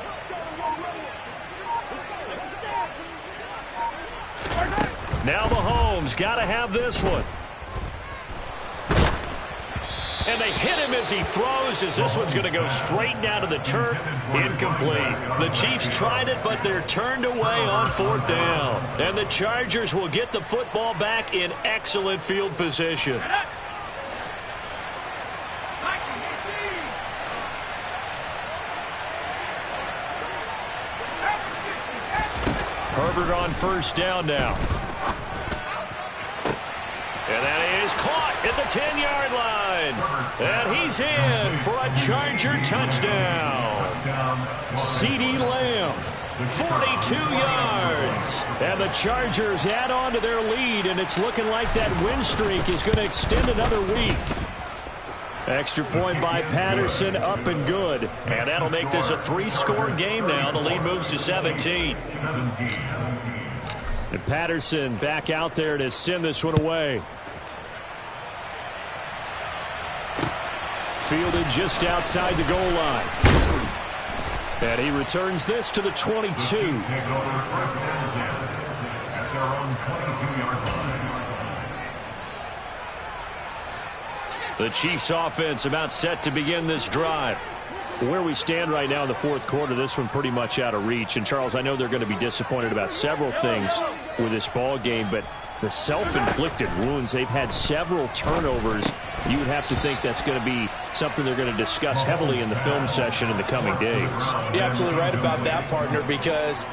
A: Now Mahomes got to have this one. And they hit him as he throws, as this one's going to go straight down to the turf. Incomplete. The Chiefs tried it, but they're turned away on fourth down. And the Chargers will get the football back in excellent field position. Herbert on first down now. And that is caught at the 10-yard line. And he's in for a Charger touchdown. CeeDee Lamb, 42 yards. And the Chargers add on to their lead, and it's looking like that win streak is going to extend another week. Extra point by Patterson, up and good. And that'll make this a 3-score game now. The lead moves to 17. And Patterson back out there to send this one away. Fielded just outside the goal line. And he returns this to the 22. The Chiefs offense about set to begin this drive. Where we stand right now in the fourth quarter, this one pretty much out of reach. And, Charles, I know they're going to be disappointed about several things with this ball game, but the self-inflicted wounds, they've had several turnovers. You would have to think that's going to be something they're going to discuss heavily in the film session in the coming days.
B: You're absolutely right about that, partner, because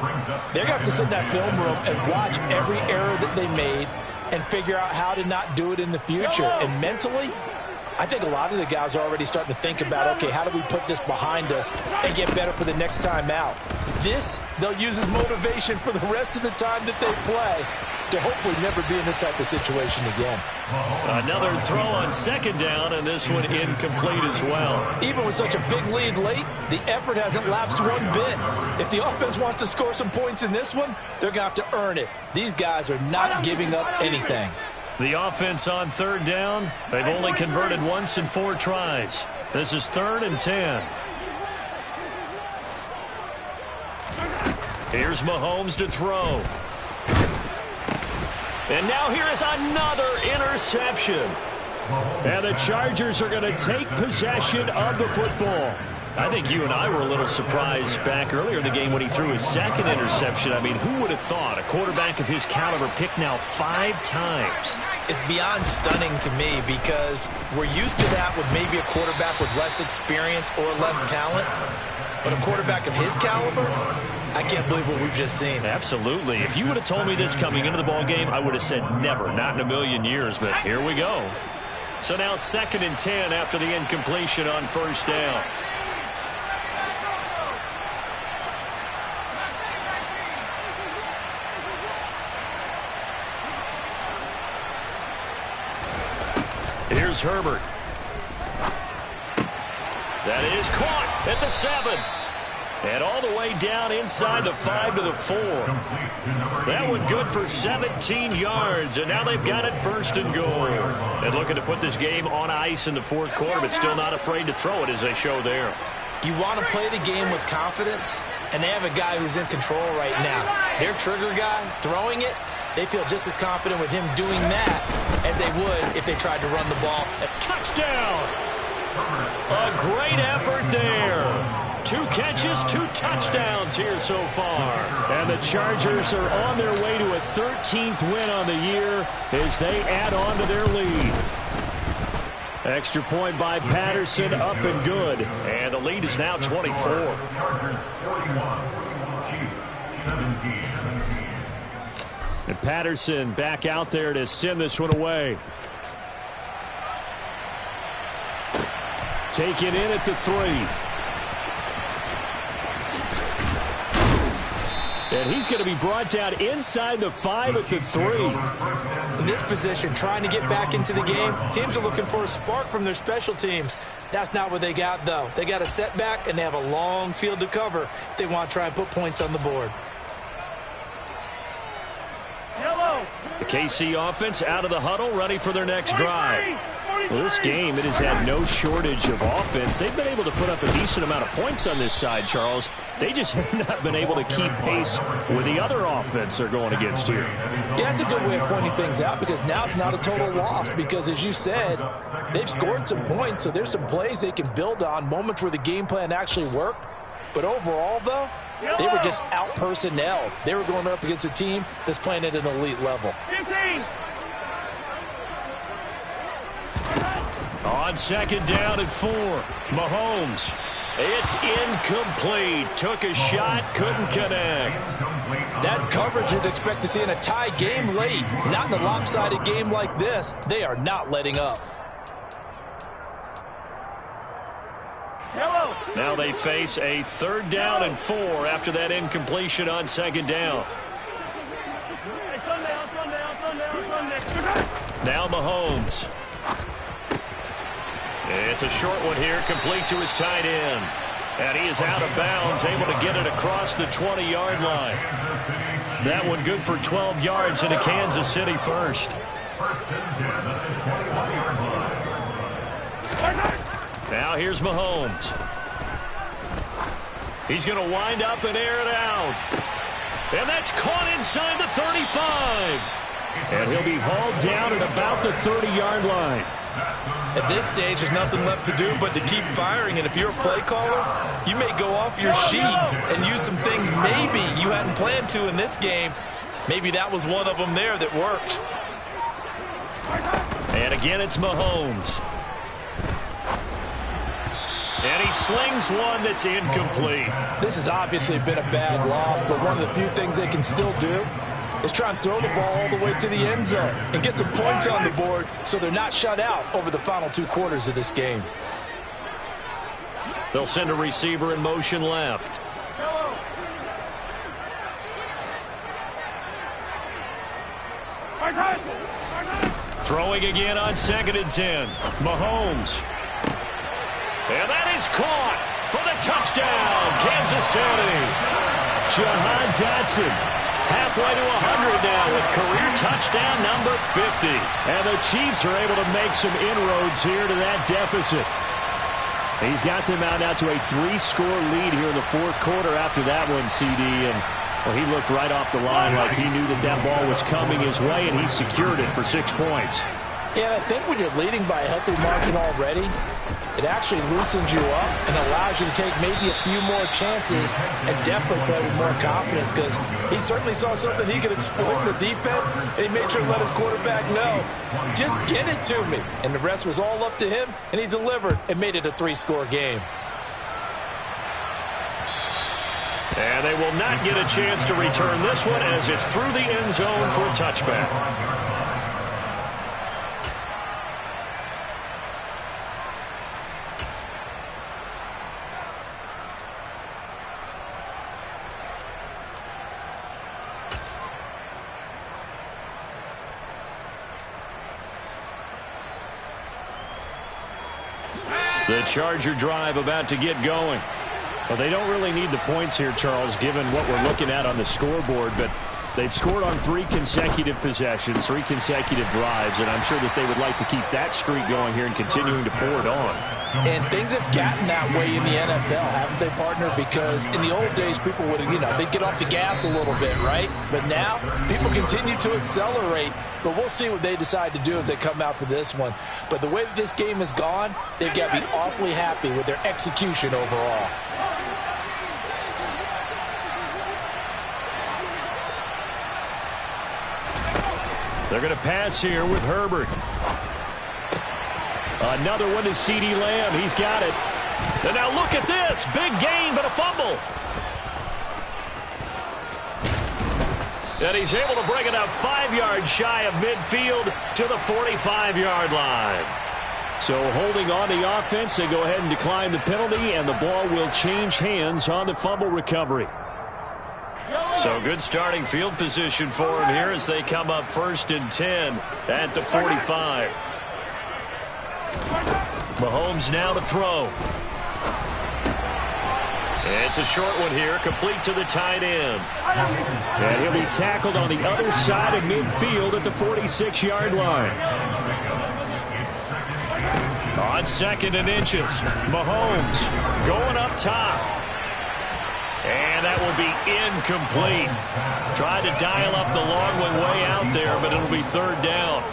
B: they're going to have to sit in that film room and watch every error that they made and figure out how to not do it in the future. And mentally, I think a lot of the guys are already starting to think about, okay, how do we put this behind us and get better for the next time out? This, they'll use as motivation for the rest of the time that they play to hopefully never be in this type of situation again.
A: Another throw on second down, and this one incomplete as well.
B: Even with such a big lead late, the effort hasn't lapsed one bit. If the offense wants to score some points in this one, they're going to have to earn it. These guys are not giving up anything.
A: The offense on third down, they've only converted once in 4 tries. This is 3rd and 10. Here's Mahomes to throw. And now here is another interception. And the Chargers are going to take possession of the football. I think you and I were a little surprised back earlier in the game when he threw his second interception. I mean, who would have thought a quarterback of his caliber picked now 5 times?
D: It's beyond stunning to me because we're used to that with maybe a quarterback with less experience or less talent. But a quarterback of his caliber, I can't believe what we've just seen.
A: Absolutely. If you would have told me this coming into the ball game, I would have said never, not in a million years. But here we go. So now 2nd and 10 after the incompletion on first down. Here's Herbert. That is caught at the 7. And all the way down inside the 5 to the 4. That one good for 17 yards, and now they've got it 1st and goal. And looking to put this game on ice in the 4th quarter, but still not afraid to throw it as they show there.
D: You want to play the game with confidence, and they have a guy who's in control right now. Their trigger guy, throwing it, they feel just as confident with him doing that as they would if they tried to run the ball.
A: Touchdown! A great effort there. 2 catches, 2 touchdowns here so far. And the Chargers are on their way to a 13th win on the year as they add on to their lead. Extra point by Patterson, up and good. And the lead is now 24.
C: Chargers 41, Chiefs 17.
A: And Patterson back out there to send this one away. Taken in at the 3. And he's going to be brought down inside the 5 at the 3.
D: In this position, trying to get back into the game, teams are looking for a spark from their special teams. That's not what they got, though. They got a setback, and they have a long field to cover if they want to try and put points on the board.
A: The KC offense out of the huddle, ready for their next drive. Well, this game, it has had no shortage of offense. They've been able to put up a decent amount of points on this side, Charles. They just have not been able to keep pace with the other offense they're going against here.
D: Yeah, that's a good way of pointing things out because now it's not a total loss because, as you said, they've scored some points, so there's some plays they can build on, moments where the game plan actually worked. But overall, though, they were just out-personnelled. They were going up against a team that's playing at an elite level.
A: 15. On 2nd down and 4, Mahomes. It's incomplete. Took a shot, couldn't connect.
D: That's coverage you'd expect to see in a tie game late. Not in a lopsided game like this. They are not letting up.
A: Now they face a 3rd down and 4 after that incompletion on 2nd down. Now Mahomes. It's a short one here, complete to his tight end. And he is out of bounds, able to get it across the 20-yard line. That one good for 12 yards into Kansas City first. Now here's Mahomes. He's going to wind up and air it out. And that's caught inside the 35. And he'll be hauled down at about the 30-yard line.
D: At this stage, there's nothing left to do but to keep firing. And if you're a play caller, you may go off your sheet and use some things maybe you hadn't planned to in this game. Maybe that was one of them there that worked.
A: And again, it's Mahomes. And he slings one that's incomplete.
D: This has obviously been a bad loss, but one of the few things they can still do is try and throw the ball all the way to the end zone and get some points on the board so they're not shut out over the final 2 quarters of this game.
A: They'll send a receiver in motion left. Throwing again on 2nd and 10. Mahomes. And that is caught for the touchdown, Kansas City. Jahan Dotson. Halfway to 100 now with career touchdown number 50. And the Chiefs are able to make some inroads here to that deficit. He's got them out now to a 3-score lead here in the 4th quarter after that one, CD. And well, he looked right off the line like he knew that that ball was coming his way, and he secured it for 6 points.
D: Yeah, I think when you're leading by a healthy margin already, it actually loosens you up and allows you to take maybe a few more chances and definitely play with more confidence because he certainly saw something he could exploit in the defense, and he made sure to let his quarterback know, just get it to me. And the rest was all up to him, and he delivered and made it a 3-score game.
A: And they will not get a chance to return this one as it's through the end zone for a touchback. The Charger drive about to get going. Well, they don't really need the points here, Charles, given what we're looking at on the scoreboard, but they've scored on 3 consecutive possessions, 3 consecutive drives, and I'm sure that they would like to keep that streak going here and continuing to pour it on.
D: And things have gotten that way in the NFL, haven't they, partner? Because in the old days, people would, they'd get off the gas a little bit, right? But now, people continue to accelerate, but we'll see what they decide to do as they come out for this one. But the way that this game has gone, they've got to be awfully happy with their execution overall.
A: They're going to pass here with Herbert. Another one to CeeDee Lamb. He's got it. And now look at this. Big gain, but a fumble. And he's able to bring it up 5 yards shy of midfield to the 45-yard line. So holding on the offense, they go ahead and decline the penalty, and the ball will change hands on the fumble recovery. So good starting field position for him here as they come up 1st and 10 at the 45. Mahomes now to throw. It's a short one here, complete to the tight end. And he'll be tackled on the other side of midfield at the 46-yard line. On 2nd and inches, Mahomes going up top. And that will be incomplete. Tried to dial up the long one way out there, but it'll be 3rd down.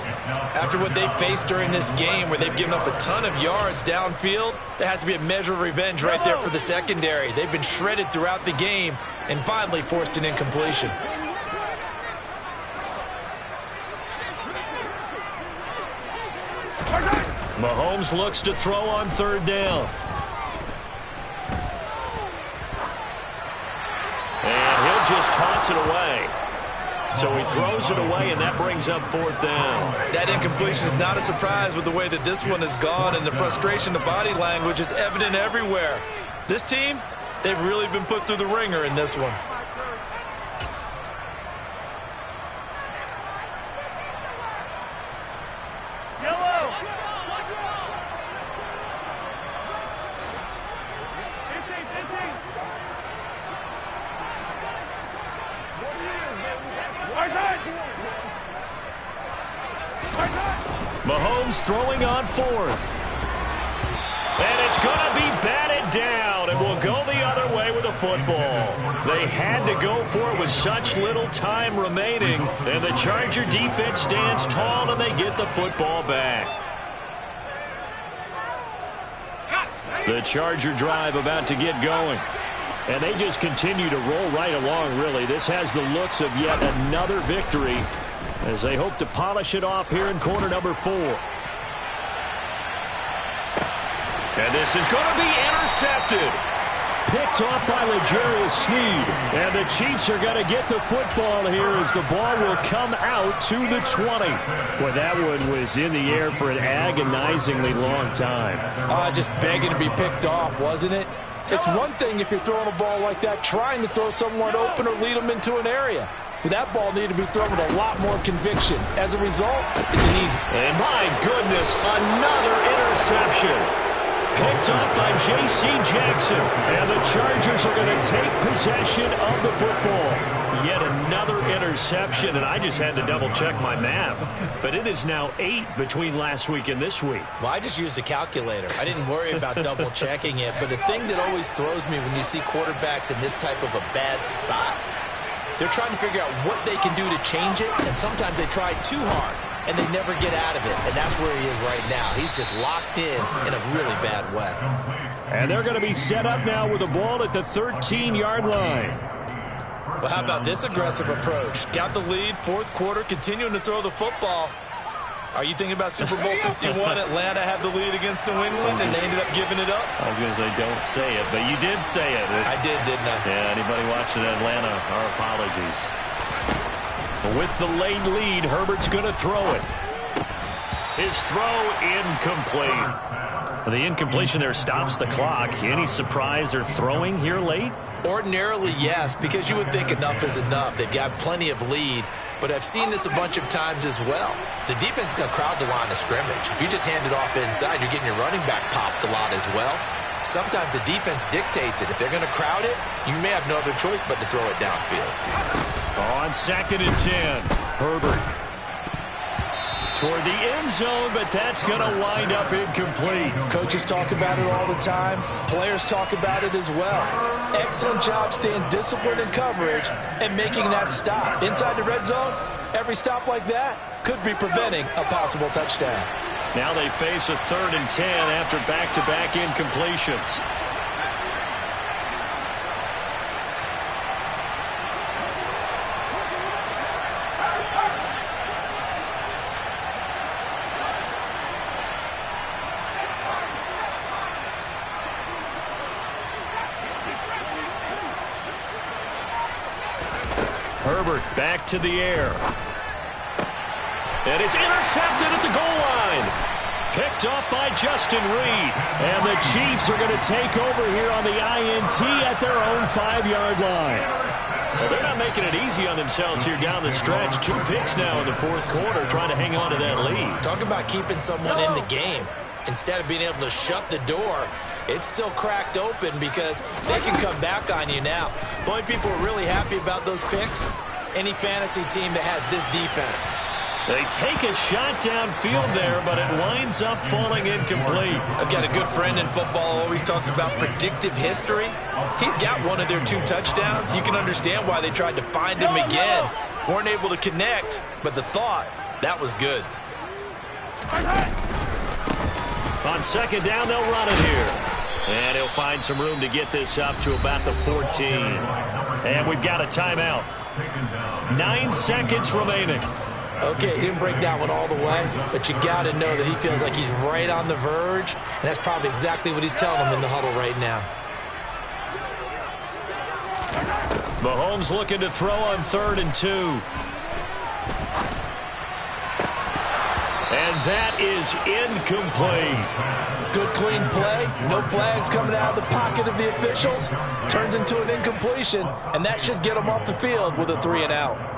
D: After what they've faced during this game where they've given up a ton of yards downfield, there has to be a measure of revenge right there for the secondary. They've been shredded throughout the game and finally forced an incompletion.
A: Mahomes looks to throw on 3rd down. And he'll just toss it away. So he throws it away, and that brings up 4th down.
D: That incompletion is not a surprise with the way that this one has gone, and the frustration, the body language is evident everywhere. This team, they've really been put through the ringer in this one.
A: Mahomes throwing on 4th. And it's going to be batted down, and will go the other way with the football. They had to go for it with such little time remaining, and the Charger defense stands tall, and they get the football back. The Charger drive about to get going. And they just continue to roll right along, really. This has the looks of yet another victory as they hope to polish it off here in quarter number 4. And this is going to be intercepted. Picked off by L'Jarius Sneed. And the Chiefs are going to get the football here as the ball will come out to the 20. Well, that one was in the air for an agonizingly long time.
D: Just begging to be picked off, wasn't it? It's one thing if you're throwing a ball like that, trying to throw someone open or lead them into an area. But that ball needed to be thrown with a lot more conviction. As a result, it's an easy.
A: And my goodness, another interception. Picked up by J.C. Jackson. And the Chargers are going to take possession of the football. Yet another interception, and I just had to double-check my math. But it is now 8 between last week and this week.
D: Well, I just used a calculator. I didn't worry about double-checking it. But the thing that always throws me when you see quarterbacks in this type of a bad spot, they're trying to figure out what they can do to change it, and sometimes they try too hard, and they never get out of it, and that's where he is right now. He's just locked in a really bad way.
A: And they're going to be set up now with the ball at the 13-yard line.
D: Well, how about this aggressive approach? Got the lead, 4th quarter, continuing to throw the football. Are you thinking about Super Bowl 51? Atlanta had the lead against New England, and they ended up giving it up?
A: I was going to say, don't say it, but you did say it.
D: I did, didn't I?
A: Yeah, anybody watching Atlanta, our apologies. With the late lead, Herbert's going to throw it. His throw incomplete. The incompletion there stops the clock. Any surprise they're throwing here late?
D: Ordinarily, yes, because you would think enough is enough. They've got plenty of lead. but I've seen this a bunch of times as well. The defense is going to crowd the line of scrimmage. If you just hand it off inside, you're getting your running back popped a lot as well. Sometimes the defense dictates it. If they're going to crowd it, you may have no other choice but to throw it downfield.
A: On 2nd and 10, Herbert toward the end zone, but that's going to wind up incomplete.
B: Coaches talk about it all the time. Players talk about it as well. Excellent job staying disciplined in coverage and making that stop. Inside the red zone, every stop like that could be preventing a possible touchdown.
A: Now they face a 3rd and 10 after back-to-back incompletions. Herbert back to the air. And it's intercepted at the goal line. Picked up by Justin Reed. And the Chiefs are going to take over here on the INT at their own 5-yard line. Well, they're not making it easy on themselves here down the stretch. 2 picks now in the 4th quarter trying to hang on to that lead.
D: Talk about keeping someone in the game. Instead of being able to shut the door, it's still cracked open because they can come back on you now. The only people who are really happy about those picks, any fantasy team that has this defense.
A: They take a shot downfield there, but it winds up falling incomplete.
D: I've got a good friend in football who always talks about predictive history. He's got one of their 2 touchdowns. You can understand why they tried to find him again. Weren't able to connect, but the thought, that was good.
A: On 2nd down, they'll run it here. And he'll find some room to get this up to about the 14. And we've got a timeout. 9 seconds remaining.
D: Okay, he didn't break that one all the way, but you got to know that he feels like he's right on the verge, and that's probably exactly what he's telling them in the huddle right now.
A: Mahomes looking to throw on 3rd and 2. And that is incomplete.
B: Good clean play. No flags coming out of the pocket of the officials. Turns into an incompletion, and that should get them off the field with a 3 and out.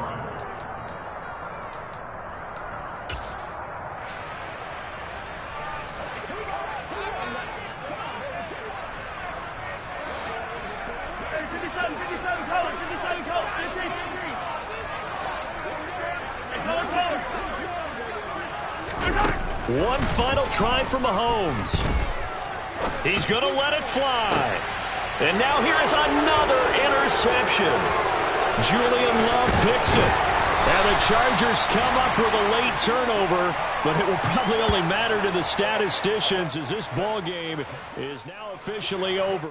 A: One final try for Mahomes. He's going to let it fly. And now here is another interception. Julian Love picks it. And the Chargers come up with a late turnover, but it will probably only matter to the statisticians as this ball game is now officially over.